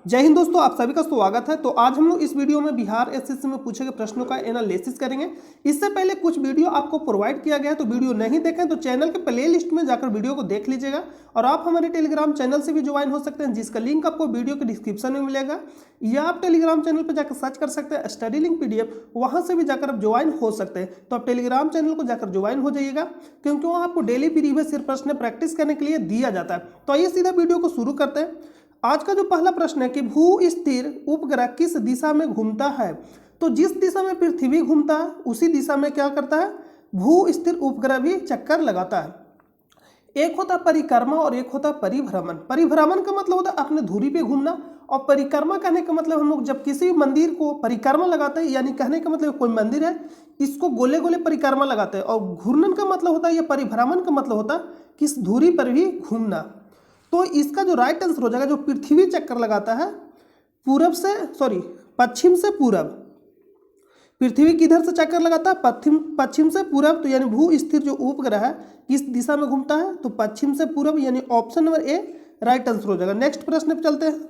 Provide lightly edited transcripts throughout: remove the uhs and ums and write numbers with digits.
जय हिंद दोस्तों, आप सभी का स्वागत है। तो आज हम लोग इस वीडियो में बिहार एसएससी में पूछे गए प्रश्नों का एनालिसिस करेंगे। इससे पहले कुछ वीडियो आपको प्रोवाइड किया गया है, तो वीडियो नहीं देखें तो चैनल के प्ले लिस्ट में जाकर वीडियो को देख लीजिएगा। और आप हमारे टेलीग्राम चैनल से भी ज्वाइन हो सकते हैं, जिसका लिंक आपको वीडियो के डिस्क्रिप्शन में मिलेगा, या आप टेलीग्राम चैनल पर जाकर सर्च कर सकते हैं स्टडी लिंक PDF, वहां से भी जाकर आप ज्वाइन हो सकते हैं। तो आप टेलीग्राम चैनल को जाकर ज्वाइन हो जाइएगा, क्योंकि वहाँ आपको डेली प्रीवियस ईयर प्रश्न प्रैक्टिस करने के लिए दिया जाता है। तो आइए सीधा वीडियो को शुरू करते हैं। आज का जो पहला प्रश्न है कि भू स्थिर उपग्रह किस दिशा में घूमता है। तो जिस दिशा में पृथ्वी घूमता है उसी दिशा में क्या करता है, भू स्थिर उपग्रह भी चक्कर लगाता है। एक होता है परिक्रमा और एक होता है परिभ्रमण। परिभ्रमण का मतलब होता है अपने धुरी पे घूमना, और परिक्रमा कहने का मतलब हम लोग जब किसी भी मंदिर को परिक्रमा लगाते हैं, यानी कहने का मतलब कोई मंदिर है इसको गोले गोले परिक्रमा लगाते हैं। और घूर्णन का मतलब होता है, या परिभ्रमण का मतलब होता है किस धुरी पर भी घूमना। तो इसका जो राइट आंसर हो जाएगा, जो पृथ्वी चक्कर लगाता है पश्चिम से पूरब। पृथ्वी किधर से चक्कर लगाता है, पश्चिम से पूरब। तो यानी भू स्थिर जो उपग्रह है किस दिशा में घूमता है, तो पश्चिम से पूरब, यानी option number A right answer हो जाएगा। नेक्स्ट प्रश्न पे चलते हैं।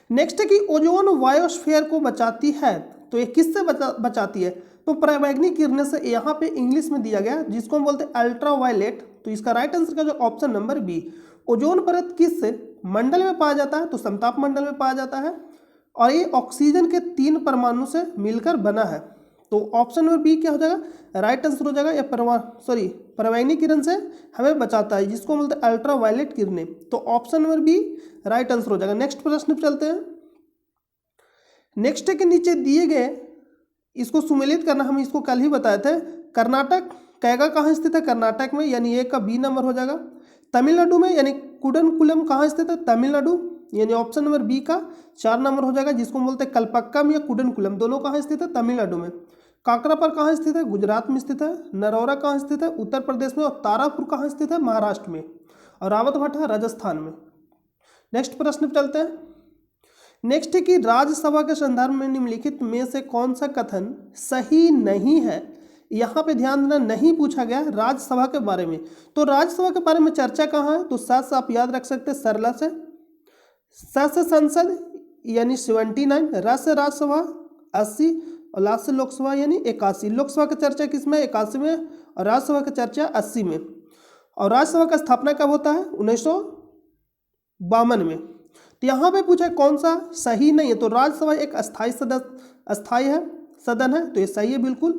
नेक्स्ट है कि ओजोन बायोस्फीयर को बचाती है। तो ये किससे बचाती है, तो पराबैंगनी किरणें से। यहाँ पे इंग्लिश में दिया गया जिसको हम बोलते हैं अल्ट्रावायलेट। तो इसका राइट आंसर का जो ऑप्शन नंबर बी। ओजोन परत किस मंडल में पाया जाता है, तो समताप मंडल में पाया जाता है, और ये ऑक्सीजन के 3 परमाणु से मिलकर बना है। तो ऑप्शन नंबर बी क्या हो जाएगा, राइट आंसर हो जाएगा। या पराबैंगनी किरण से हमें बचाता है, जिसको बोलते हैं अल्ट्रावायलेट किरणें। तो option number B right answer हो जाएगा। नेक्स्ट प्रश्न पे चलते हैं। नेक्स्ट है कि नीचे दिए गए, इसको सुमेलित करना हम इसको कल ही बताए थे। कर्नाटक कैगा कहाँ स्थित है, कर्नाटक में, यानी ए का बी नंबर हो जाएगा। तमिलनाडु में, यानी कुडनकुलम कहाँ स्थित है, तमिलनाडु, यानी ऑप्शन नंबर बी का 4 नंबर हो जाएगा, जिसको हम बोलते हैं कल्पक्कम या कुडनकुलम। दोनों कहाँ स्थित है, तमिलनाडु में। काकरापर कहाँ स्थित है, गुजरात में स्थित है। नरौरा कहाँ स्थित है, उत्तर प्रदेश में। और तारापुर कहाँ स्थित है, महाराष्ट्र में। और रावतभाटा राजस्थान में। नेक्स्ट प्रश्न पे चलते हैं। नेक्स्ट है कि राज्यसभा के संदर्भ में निम्नलिखित में से कौन सा कथन सही नहीं है। यहाँ पे ध्यान देना, नहीं पूछा गया राज्यसभा के बारे में। तो राज्यसभा के बारे में चर्चा कहाँ है, तो साथ आप याद रख सकते हैं सरला से। स संसद यानी 79, रस राज्यसभा 80, और लास्ट से लोकसभा यानी 81। लोकसभा की चर्चा किसमें, 81 में, और राज्यसभा की चर्चा 80 में। और राज्यसभा का स्थापना कब होता है, 1952 में। तो यहाँ पे पूछा कौन सा सही नहीं है, तो राज्यसभा एक अस्थायी सदन है, तो ये सही है बिल्कुल।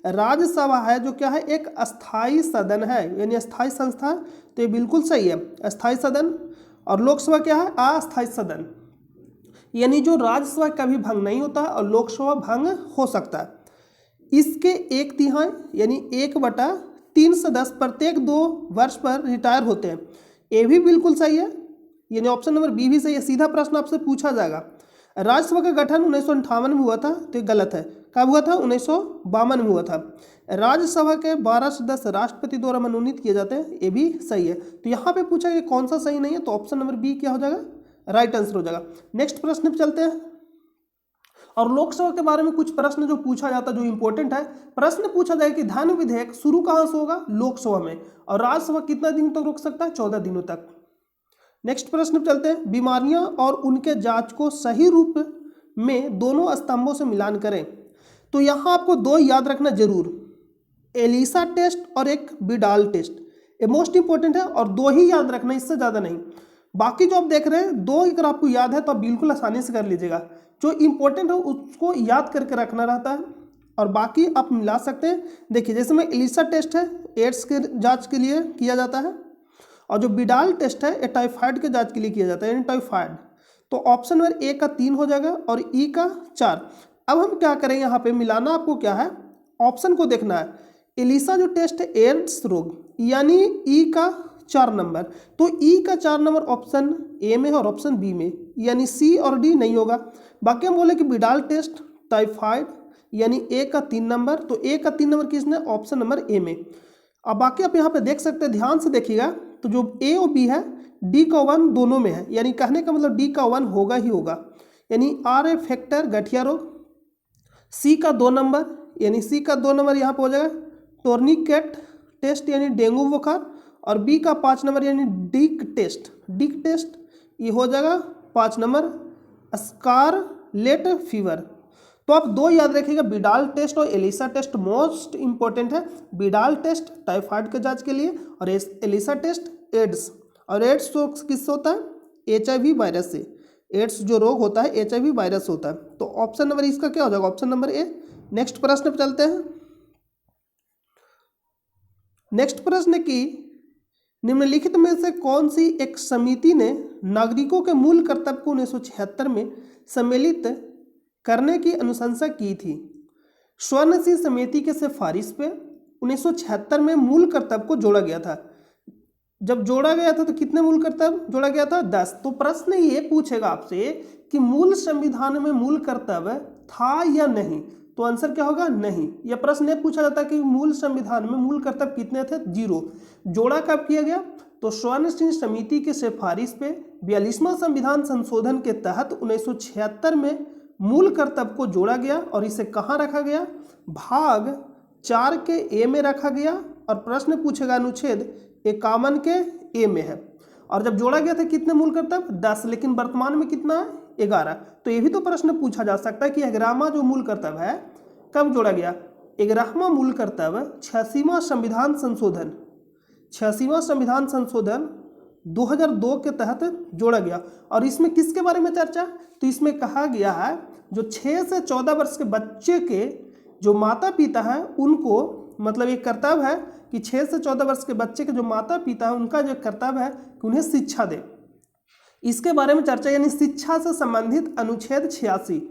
राज्यसभा है जो क्या है, एक अस्थायी सदन है, यानी अस्थायी संस्था, तो ये बिल्कुल सही है, अस्थायी सदन। और लोकसभा क्या है, अस्थायी सदन, यानी जो राज्यसभा कभी भंग नहीं होता है और लोकसभा भंग हो सकता है। इसके 1/3 यानी 1/3 सदस्य प्रत्येक 2 वर्ष पर रिटायर होते हैं, ये भी बिल्कुल सही है, यानी ऑप्शन नंबर बी भी सही है। सीधा प्रश्न आपसे पूछा जाएगा, राज्यसभा का गठन 1958 में हुआ था, तो ये गलत है। कब हुआ था, 1952 में हुआ था। राज्यसभा के 12 सदस्य राष्ट्रपति द्वारा मनोनीत किए जाते हैं, ये भी सही है। तो यहाँ पे पूछा कि कौन सा सही नहीं है, तो ऑप्शन नंबर बी क्या हो जाएगा, राइट आंसर हो जाएगा। नेक्स्ट प्रश्न पे चलते हैं। और लोकसभा के बारे में कुछ प्रश्न जो पूछा जाता है, जो इंपॉर्टेंट है, प्रश्न पूछा जाए कि धन विधेयक शुरू कहाँ से होगा, लोकसभा में, और राज्यसभा कितना दिन तक रोक सकता है, 14 दिनों तक। नेक्स्ट प्रश्न पे चलते हैं। बीमारियां और उनके जांच को सही रूप में दोनों स्तंभों से मिलान करें। तो यहाँ आपको 2 याद रखना जरूर, एलिसा टेस्ट और एक बिडाल टेस्ट, ये मोस्ट इंपॉर्टेंट है, और 2 ही याद रखना, इससे ज़्यादा नहीं। बाकी जो आप देख रहे हैं 2 अगर आपको याद है तो आप बिल्कुल आसानी से कर लीजिएगा। जो इंपॉर्टेंट है उसको याद करके रखना रहता है, और बाकी आप मिला सकते हैं। देखिए जैसे में एलिसा टेस्ट है, एड्स के जाँच के लिए किया जाता है, और जो बिडाल टेस्ट है ये टाइफाइड के जांच के लिए किया जाता है, यानी टाइफाइड। तो ऑप्शन नंबर ए का 3 हो जाएगा और ई का 4। अब हम क्या करें, यहाँ पे मिलाना आपको क्या है, ऑप्शन को देखना है। एलिसा जो टेस्ट है एड्स रोग, यानी ई का 4 नंबर। तो ई का 4 नंबर ऑप्शन ए में है और ऑप्शन बी में, यानी सी और डी नहीं होगा। बाकी हम बोले कि बिडाल टेस्ट टाइफाइड, यानी ए का 3 नंबर। तो ए का 3 नंबर किसने, ऑप्शन नंबर ए में। अब बाकी आप यहाँ पे देख सकते हैं, ध्यान से देखिएगा, तो जो ए और बी है डी का 1 दोनों में है, यानी कहने का मतलब डी का 1 होगा ही होगा, यानी आर ए फैक्टर गठिया रोग। सी का 2 नंबर, यानी सी का 2 नंबर यहाँ पे हो जाएगा टोर्निकेट टेस्ट, यानी डेंगू बुखार। और बी का 5 नंबर यानी डिक टेस्ट ये हो जाएगा 5 नंबर स्कारलेट फीवर। तो आप दो याद रखिएगा, बिडाल टेस्ट और एलिसा टेस्ट मोस्ट इंपॉर्टेंट है। बिडाल टेस्ट टाइफाइड के जांच के लिए और एलिसा टेस्ट एड्स। और एड्स तो किससे होता है? HIV वायरस से। एड्स जो रोग होता है HIV वायरस होता है। तो ऑप्शन नंबर इसका क्या हो जाएगा? Option number A. नेक्स्ट प्रश्न पे चलते हैं। नेक्स्ट प्रश्न की निम्नलिखित में से कौन सी एक समिति ने नागरिकों के मूल कर्तव्य को 1976 में सम्मिलित करने की अनुशंसा की थी? स्वर्ण सिंह समिति के सिफारिश पे 1976 में मूल कर्तव्य को जोड़ा गया था। जब जोड़ा गया था तो कितने मूल कर्तव्य जोड़ा गया था? 10। तो प्रश्न ये पूछेगा आपसे कि मूल संविधान में मूल कर्तव्य था या नहीं, तो आंसर क्या होगा? नहीं। यह प्रश्न ये पूछा जाता है कि मूल संविधान में मूल कर्तव्य कितने थे? 0। जोड़ा कब किया गया? तो स्वर्ण सिंह समिति के सिफारिश पे 42वां संविधान संशोधन के तहत 1976 में मूल कर्तव्य को जोड़ा गया और इसे कहाँ रखा गया? भाग 4 के ए में रखा गया। और प्रश्न पूछेगा अनुच्छेद 51 के ए में है। और जब जोड़ा गया था कितने मूल कर्तव्य? 10। लेकिन वर्तमान में कितना है? 11। तो ये भी तो प्रश्न पूछा जा सकता है कि 11वां जो मूल कर्तव्य है कब जोड़ा गया? 11वां मूल कर्तव्य 86वां संविधान संशोधन 2002 के तहत जोड़ा गया। और इसमें किसके बारे में चर्चा? तो इसमें कहा गया है जो 6 से 14 वर्ष के बच्चे के जो माता पिता हैं उनको, मतलब एक कर्तव्य है कि 6 से 14 वर्ष के बच्चे के जो माता पिता हैं उनका जो कर्तव्य है कि उन्हें शिक्षा दे। इसके बारे में चर्चा, यानी शिक्षा से संबंधित अनुच्छेद 86।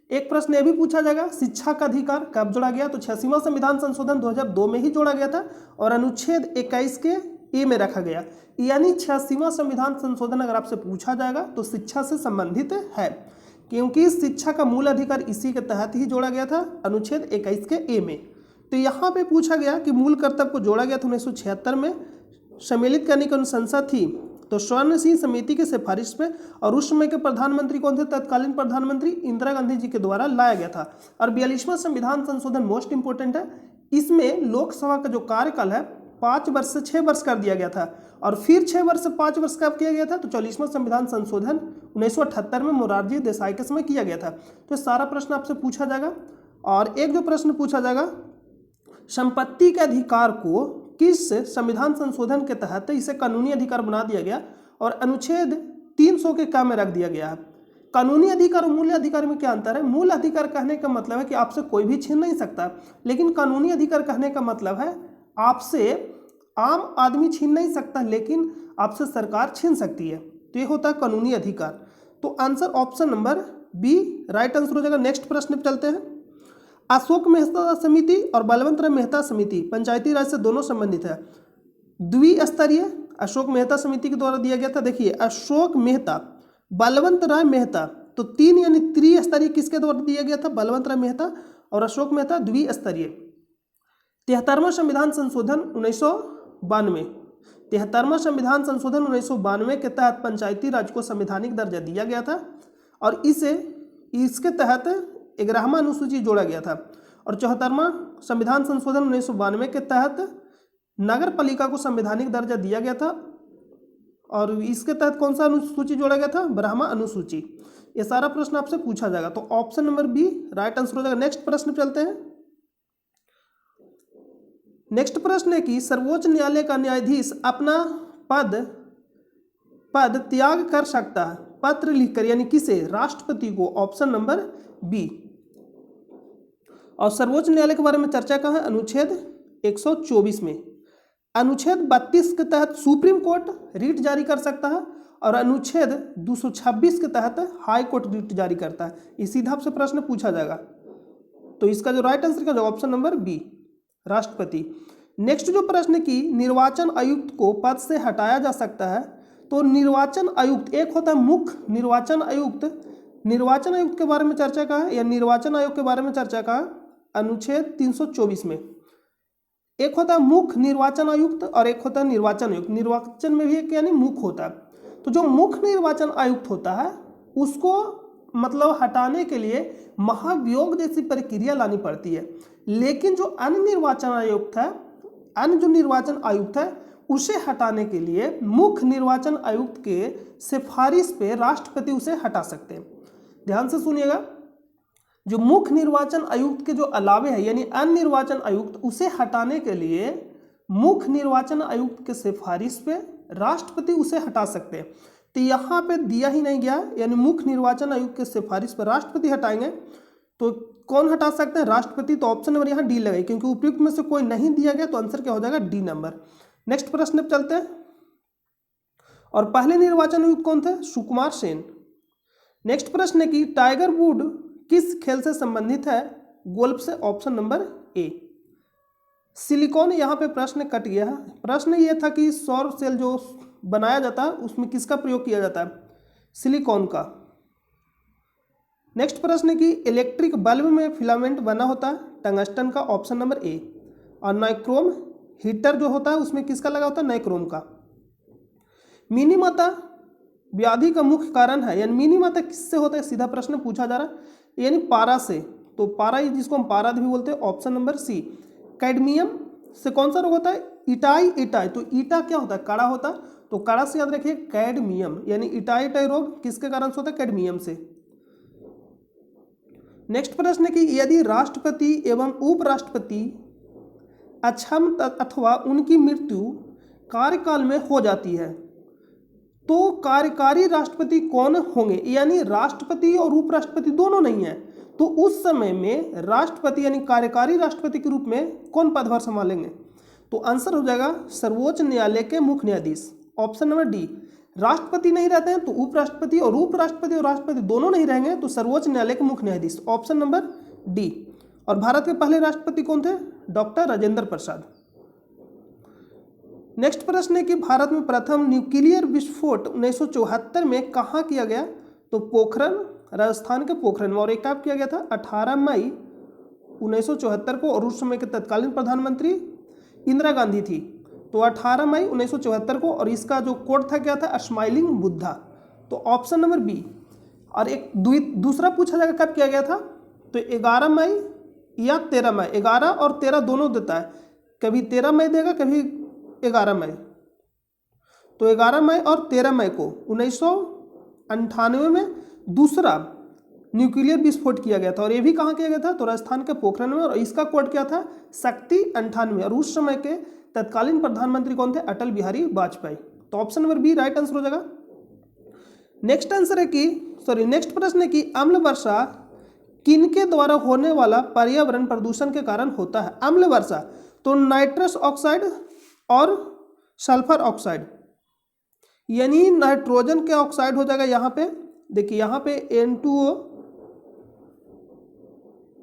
एक प्रश्न ये भी पूछा जाएगा, शिक्षा का अधिकार कब जोड़ा गया? तो 86वां संविधान संशोधन 2002 में ही जोड़ा गया था और अनुच्छेद 21 के ए में रखा गया। यानी 86वां संविधान संशोधन अगर आपसे पूछा जाएगा तो शिक्षा से संबंधित है, क्योंकि शिक्षा का मूल अधिकार इसी के तहत ही जोड़ा गया था, अनुच्छेद 21 के ए में। तो यहाँ पे पूछा गया कि मूल कर्तव्य को जोड़ा गया था 1976 में, सम्मिलित करने की अनुशंसा थी तो स्वर्ण सिंह समिति के सिफारिश पे। और उस समय के प्रधानमंत्री कौन थे? तत्कालीन प्रधानमंत्री इंदिरा गांधी जी के द्वारा लाया गया था। और 42वां संविधान संशोधन मोस्ट इंपोर्टेंट है। इसमें लोकसभा का जो कार्यकाल है 5 वर्ष से 6 वर्ष कर दिया गया था और फिर 6 वर्ष से 5 वर्ष कब किया गया था? तो 40वां संविधान संशोधन 1978 में मोरारजी देसाई के समय किया गया था। तो सारा प्रश्न आपसे पूछा जाएगा। और एक जो प्रश्न पूछा जाएगा, संपत्ति के अधिकार को किस संविधान संशोधन के तहत इसे कानूनी अधिकार बना दिया गया और अनुच्छेद 300 के काम में रख दिया गया है? कानूनी अधिकार और मूल अधिकार में क्या अंतर है? मूल अधिकार कहने का मतलब है कि आपसे कोई भी छीन नहीं सकता, लेकिन कानूनी अधिकार कहने का मतलब है आपसे आम आदमी छीन नहीं सकता लेकिन आपसे सरकार छीन सकती है। तो ये होता है कानूनी अधिकार। तो answer option number B right answer हो जाएगा। नेक्स्ट प्रश्न पे चलते हैं। अशोक मेहता समिति और बलवंत राय मेहता समिति पंचायती राज से दोनों संबंधित है। द्विस्तरीय अशोक मेहता समिति के द्वारा दिया गया था। देखिए अशोक मेहता, बलवंत राय मेहता, तो 3 यानी त्रिस्तरीय किसके द्वारा दिया गया था? बलवंत राय मेहता और अशोक मेहता द्विस्तरीय। 73वां संविधान संशोधन 1992, 73वां संविधान संशोधन 1992 के तहत पंचायती राज को संवैधानिक दर्जा दिया गया था और इसके तहत 11वां अनुसूची जोड़ा गया था। और 74वां संविधान संशोधन 1992 के तहत नगर पालिका को संवैधानिक दर्जा दिया गया था और इसके तहत कौन सा अनुसूची जोड़ा गया था? 12वां अनुसूची। ये सारा प्रश्न आपसे पूछा जाएगा। तो option number B right answer हो जाएगा। नेक्स्ट प्रश्न चलते हैं। नेक्स्ट प्रश्न है कि सर्वोच्च न्यायालय का न्यायाधीश अपना पद त्याग कर सकता है पत्र लिखकर, यानी किसे? राष्ट्रपति को। Option number B. और सर्वोच्च न्यायालय के बारे में चर्चा कहाँ है? अनुच्छेद 124 में। अनुच्छेद 32 के तहत सुप्रीम कोर्ट रीट जारी कर सकता है और अनुच्छेद 226 के तहत हाई कोर्ट रीट जारी करता है। ये सीधा आपसे प्रश्न पूछा जाएगा। तो इसका जो राइट आंसर का ऑप्शन नंबर बी राष्ट्रपति। नेक्स्ट जो प्रश्न की निर्वाचन आयुक्त को पद से हटाया जा सकता है, तो निर्वाचन आयुक्त एक होता है मुख्य निर्वाचन आयुक्त। निर्वाचन आयुक्त के बारे में चर्चा का है या निर्वाचन आयोग के बारे में चर्चा का है अनुच्छेद 324 में। एक होता है मुख्य निर्वाचन आयुक्त और एक होता है निर्वाचन आयुक्त। निर्वाचन में भी एक यानी मुख्य होता है। तो जो मुख्य निर्वाचन आयुक्त होता है उसको मतलब हटाने के लिए महाभियोग जैसी प्रक्रिया लानी पड़ती है, लेकिन जो अन्य निर्वाचन आयुक्त है, अन्य जो निर्वाचन आयुक्त है उसे हटाने के लिए मुख्य निर्वाचन आयुक्त के सिफारिश पे राष्ट्रपति उसे हटा सकते हैं। ध्यान से सुनिएगा, जो मुख्य निर्वाचन आयुक्त के जो अलावे है यानी अन्य निर्वाचन आयुक्त, उसे हटाने के लिए मुख्य निर्वाचन आयुक्त के सिफारिश पे राष्ट्रपति उसे हटा सकते हैं। तो यहाँ पे दिया ही नहीं गया, यानी मुख्य निर्वाचन आयुक्त के सिफारिश पर राष्ट्रपति हटाएंगे तो कौन हटा सकते हैं? राष्ट्रपति। तो ऑप्शन नंबर यहाँ डी लगाई, क्योंकि उपयुक्त में से कोई नहीं दिया गया तो आंसर क्या हो जाएगा? D number. नेक्स्ट प्रश्न पे चलते हैं। और पहले निर्वाचन आयुक्त कौन थे? सुकुमार सेन। नेक्स्ट प्रश्न है कि टाइगर वुड किस खेल से संबंधित है? गोल्फ से। Option number A. सिलिकॉन, यहाँ पे प्रश्न कट गया है। प्रश्न ये था कि सौर सेल जो बनाया जाता है उसमें किसका प्रयोग किया जाता है? सिलिकॉन का। नेक्स्ट प्रश्न है कि इलेक्ट्रिक बल्ब में फिलामेंट बना होता है? टंगस्टन का। Option number A. और नाइक्रोम हीटर जो होता है उसमें किसका लगा होता है? नाइक्रोम का। मिनीमाता व्याधि का मुख्य कारण है, यानी मिनीमाता किससे होता है? सीधा प्रश्न पूछा जा रहा है, यानी पारा से। तो पारा जिसको हम पाराद भी बोलते हैं। ऑप्शन नंबर सी। कैडमियम से कौन सा रोग होता है? इटाई। इटाई, तो ईटा क्या होता है? काड़ा होता है, तो काड़ा से याद रखिए कैडमियम, यानी इटाई इटाई रोग किसके कारण से होता है? कैडमियम से। नेक्स्ट प्रश्न है कि यदि राष्ट्रपति एवं उपराष्ट्रपति अक्षम अथवा उनकी मृत्यु कार्यकाल में हो जाती है तो कार्यकारी राष्ट्रपति कौन होंगे? यानी राष्ट्रपति और उपराष्ट्रपति दोनों नहीं है, तो उस समय में राष्ट्रपति यानी कार्यकारी राष्ट्रपति के रूप में कौन पदभार संभालेंगे? तो आंसर हो जाएगा सर्वोच्च न्यायालय के मुख्य न्यायाधीश। Option number D. राष्ट्रपति नहीं रहते हैं तो उपराष्ट्रपति, और उपराष्ट्रपति और राष्ट्रपति दोनों नहीं रहेंगे तो सर्वोच्च न्यायालय के मुख्य न्यायाधीश। Option number D. और भारत के पहले राष्ट्रपति कौन थे? डॉक्टर राजेंद्र प्रसाद। नेक्स्ट प्रश्न है कि भारत में प्रथम न्यूक्लियर विस्फोट 1974 में कहाँ किया गया? तो पोखरण, राजस्थान के पोखरण में। और एक कब किया गया था? 18 मई 1974 को, और उस समय के तत्कालीन प्रधानमंत्री इंदिरा गांधी थी। तो 18 मई 1974 को, और इसका जो कोड था क्या था? स्माइलिंग बुद्धा। तो ऑप्शन नंबर बी। और एक दूसरा पूछा जाएगा कब किया गया था? तो 11 मई या 13 मई। 11 और 13 दोनों देता है, कभी 13 मई देगा कभी 11 मई। तो 11 मई और 13 मई को 1998 में दूसरा न्यूक्लियर विस्फोट किया गया था। और ये भी कहाँ किया गया था? तो राजस्थान के पोखरण में, और इसका कोड क्या था? शक्ति 98। और उस समय के तत्कालीन प्रधानमंत्री कौन थे? अटल बिहारी वाजपेयी। तो option number B right answer हो जाएगा। नेक्स्ट आंसर है कि नेक्स्ट प्रश्न है कि अम्ल वर्षा किनके द्वारा होने वाला पर्यावरण प्रदूषण के कारण होता है? अम्ल वर्षा, तो नाइट्रस ऑक्साइड और सल्फर ऑक्साइड, यानी नाइट्रोजन के ऑक्साइड हो जाएगा। यहाँ पे देखिए, यहाँ पे N2O,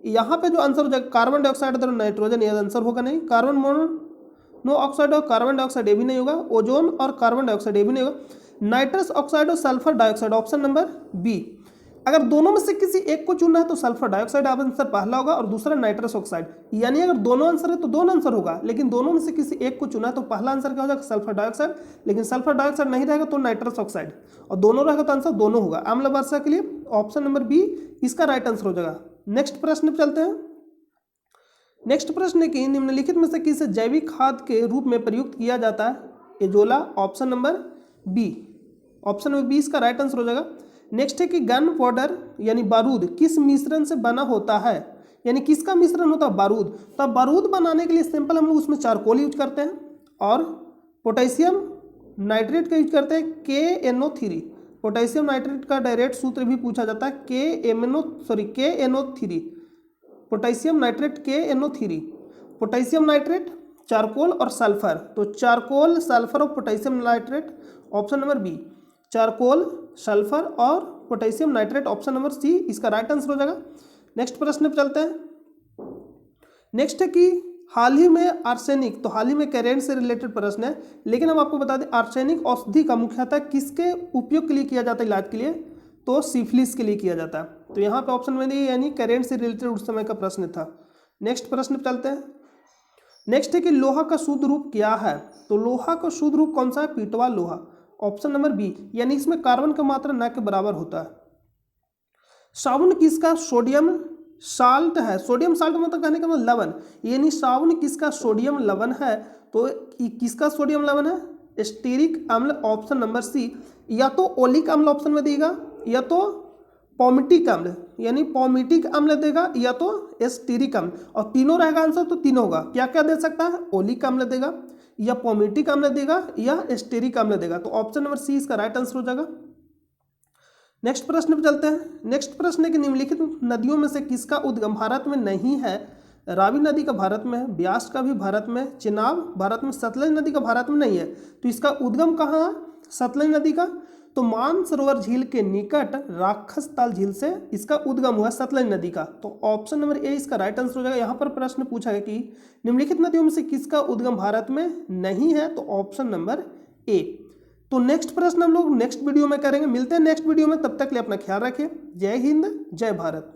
यहाँ पे जो आंसर हो जाएगा कार्बन डाइऑक्साइड और नाइट्रोजन, यह आंसर होगा नहीं। कार्बन मोनोऑक्साइड और कार्बन डाइऑक्साइड ये भी नहीं होगा। ओजोन और कार्बन डाइऑक्साइड ये भी नहीं होगा। नाइट्रस ऑक्साइड और sulphur dioxide. Option number B. अगर दोनों में से किसी एक को चुनना है तो सल्फर डाइऑक्साइड आंसर पहला होगा और दूसरा नाइट्रस ऑक्साइड। यानी अगर दोनों आंसर है तो दोनों आंसर होगा, लेकिन दोनों में से किसी एक को चुना है तो पहला आंसर क्या हो जाएगा? Sulphur dioxide. लेकिन सल्फर डाइऑक्साइड नहीं रहेगा तो नाइट्रस ऑक्साइड, और दोनों रहेगा तो आंसर दोनों होगा। अम्ल वर्षा के लिए ऑप्शन नंबर बी इसका राइट आंसर हो जाएगा। नेक्स्ट प्रश्न पे चलते हैं। नेक्स्ट प्रश्न है कि निम्नलिखित में से किसे जैविक खाद के रूप में प्रयुक्त किया जाता है? Azolla. Option number B. Option number B इसका राइट आंसर हो जाएगा। नेक्स्ट है कि गन पाउडर यानी बारूद किस मिश्रण से बना होता है? यानी किसका मिश्रण होता है? बारूद। तो बारूद बनाने के लिए सिंपल हम लोग उसमें चारकोल यूज करते हैं और पोटेशियम नाइट्रेट का यूज करते हैं, KNO3। पोटेशियम नाइट्रेट का डायरेक्ट सूत्र भी पूछा जाता है, KNO3। Potassium nitrate KNO3। Potassium nitrate, charcoal और सल्फर। तो चारकोल, सल्फर और potassium nitrate. Option number B. Charcoal, sulphur और potassium nitrate. Option number C इसका राइट आंसर हो जाएगा। नेक्स्ट प्रश्न पे चलते हैं। नेक्स्ट है कि हाल ही में आर्सेनिक, तो हाल ही में करेंट से रिलेटेड प्रश्न है, लेकिन हम आपको बता दें आर्सेनिक औषधि का मुख्यतः किसके उपयोग के लिए किया जाता है? इलाज के लिए, तो सिफिलिस के लिए किया जाता है। तो यहाँ पे ऑप्शन में नहीं, यानी करेंट से रिलेटेड उस समय का प्रश्न था। नेक्स्ट प्रश्न पे चलते हैं। नेक्स्ट है कि लोहा का शुद्ध रूप क्या है? तो लोहा का शुद्ध रूप कौन सा है? पीटवा लोहा। ऑप्शन नंबर बी, यानी इसमें कार्बन का मात्रा न के बराबर होता है। साबुन किसका सोडियम साल्ट है? सोडियम साल्ट मतलब कहने का मतलब लवण, यानी साबुन किसका सोडियम लवण है? तो किसका सोडियम लवण है? स्टीरिक अम्ल। Option number C. या तो ओलिक अम्ल ऑप्शन में देगा, या तो पॉमिटिक अम्ल, यानी पॉमिटिक अम्ल देगा या तो एस्टेरिक अम्ल, और तीनों रहेगा आंसर तो तीनों होगा। क्या क्या दे सकता है, ओलिक अम्ल देगा या पॉमिटिक अम्ल देगा या एस्टेरिक अम्ल देगा। तो ऑप्शन नंबर सी इसका राइट आंसर हो जाएगा। नेक्स्ट प्रश्न पे चलते हैं। नेक्स्ट प्रश्न है कि निम्नलिखित नदियों में से किसका उद्गम भारत में नहीं है। रावी नदी का भारत में है, ब्यास का भी भारत में, चिनाब भारत में, सतलज नदी का भारत में नहीं है। तो इसका उद्गम कहाँ है सतलज नदी का, तो मानसरोवर झील के निकट राक्षस ताल झील से इसका उद्गम हुआ सतलज नदी का। तो ऑप्शन नंबर ए इसका राइट आंसर हो जाएगा। यहाँ पर प्रश्न पूछा है कि निम्नलिखित नदियों में से किसका उद्गम भारत में नहीं है, तो ऑप्शन नंबर ए। तो नेक्स्ट प्रश्न हम लोग नेक्स्ट वीडियो में करेंगे। मिलते हैं नेक्स्ट वीडियो में, तब तक के लिए अपना ख्याल रखें। जय हिंद, जय भारत।